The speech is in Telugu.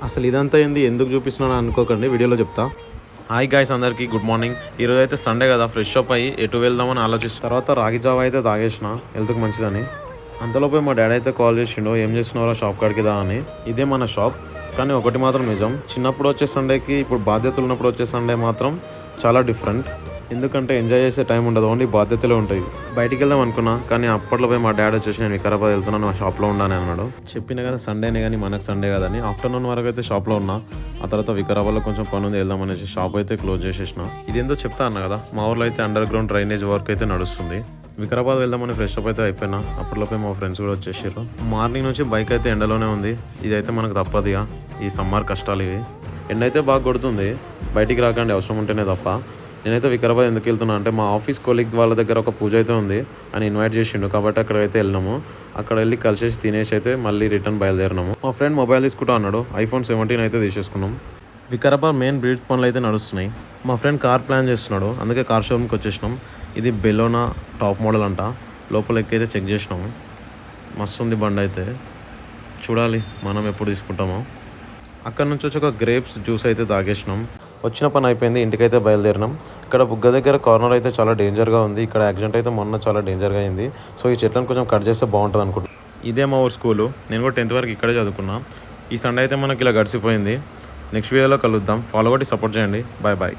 అసలు ఇదంతా ఏంది, ఎందుకు చూపిస్తున్నాను అనుకోకండి, వీడియోలో చెప్తా. హాయ్ గాయ్స్, అందరికీ గుడ్ మార్నింగ్. ఈరోజు అయితే సండే కదా, ఫ్రెష్ అప్ అయ్యి ఎటు వెళ్దామని ఆలోచిస్తాను. తర్వాత రాగి జావా అయితే తాగేసిన, హెల్త్కి మంచిదని. అంతలోపే మా డాడీ అయితే కాల్ చేసిండు, ఏం చేస్తున్నారో షాప్ కాడికి దా అని. ఇదే మన షాప్. కానీ ఒకటి మాత్రం నిజం, చిన్నప్పుడు వచ్చే సండేకి ఇప్పుడు బాధ్యతలు ఉన్నప్పుడు వచ్చే సండే మాత్రం చాలా డిఫరెంట్. ఎందుకంటే ఎంజాయ్ చేసే టైం ఉండదు, ఓన్లీ బాధ్యతలే ఉంటాయి. బయటికి వెళ్దాం అనుకున్నా, కానీ అప్పట్లో పోయి మా డాడీ వచ్చేసి నేను వికారాబాద్ వెళ్తున్నాను, ఆ షాప్లో ఉన్నాను అన్నాడు. చెప్పిన కదా సండేనే కానీ మనకు సండే కదని ఆఫ్టర్నూన్ వరకు అయితే షాప్లో ఉన్నా. ఆ తర్వాత వికారాబాద్లో కొంచెం పని ఉంది, వెళ్దాం అనేసి షాప్ అయితే క్లోజ్ చేసేసిన. ఇదేందో చెప్తా అన్న కదా, మా ఊర్లో అయితే అండర్ గ్రౌండ్ డ్రైనేజ్ వర్క్ అయితే నడుస్తుంది. వికారాబాద్ వెళ్దామని ఫ్రెష్ అప్ అయితే అయిపోయినా. అప్పట్లోపే మా ఫ్రెండ్స్ కూడా వచ్చేసారు. మార్నింగ్ నుంచి బైక్ అయితే ఎండలోనే ఉంది. ఇదైతే మనకు తప్పదుగా, ఈ సమ్మర్ కష్టాలు ఇవి. ఎండ అయితే బాగా కొడుతుంది, బయటికి రాకండి అవసరం ఉంటేనే తప్ప. నేనైతే వికారాబాద్ ఎందుకు వెళ్తున్నా అంటే, మా ఆఫీస్ కొలీగ్ వాళ్ళ దగ్గర ఒక పూజ అయితే ఉంది అని ఇన్వైట్ చేసిండు, కాబట్టి అక్కడైతే వెళ్ళినాము. అక్కడ వెళ్ళి కలిసేసి తినేసి అయితే మళ్ళీ రిటర్న్ బయలుదేరినాము. మా ఫ్రెండ్ మొబైల్ తీసుకుంటా అన్నాడు, ఐఫోన్ 17 అయితే తీసేసుకున్నాం. వికారాబాద్ మెయిన్ బ్రిడ్జ్ పనులు అయితే నడుస్తున్నాయి. మా ఫ్రెండ్ కార్ ప్లాన్ చేస్తున్నాడు, అందుకే కార్ షోరూమ్కి వచ్చేసినాం. ఇది బెలోనా టాప్ మోడల్ అంట. లోపల ఎక్కైతే చెక్ చేసినాము, మస్తు ఉంది బండి అయితే. చూడాలి మనం ఎప్పుడు తీసుకుంటామో. అక్కడ నుంచి వచ్చి ఒక గ్రేప్స్ జ్యూస్ అయితే తాగేసినాం. వచ్చిన పని అయిపోయింది, ఇంటికైతే బయలుదేరినాం. ఇక్కడ బుగ్గ దగ్గర కార్నర్ అయితే చాలా డేంజర్గా ఉంది. ఇక్కడ యాక్సిడెంట్ అయితే మొన్న చాలా డేంజర్గా అయింది. సో ఈ చెట్లను కొంచెం కట్ చేస్తే బాగుంటుంది అనుకుంటున్నాను. ఇదే మా ఊరు స్కూలు, నేను కూడా 10th వరకు ఇక్కడే చదువుకున్నా. ఈ సండే అయితే మనకి ఇలా గడిచిపోయింది. నెక్స్ట్ వీడియోలో కలుద్దాం. ఫాలో కొట్టి సపోర్ట్ చేయండి. Bye bye.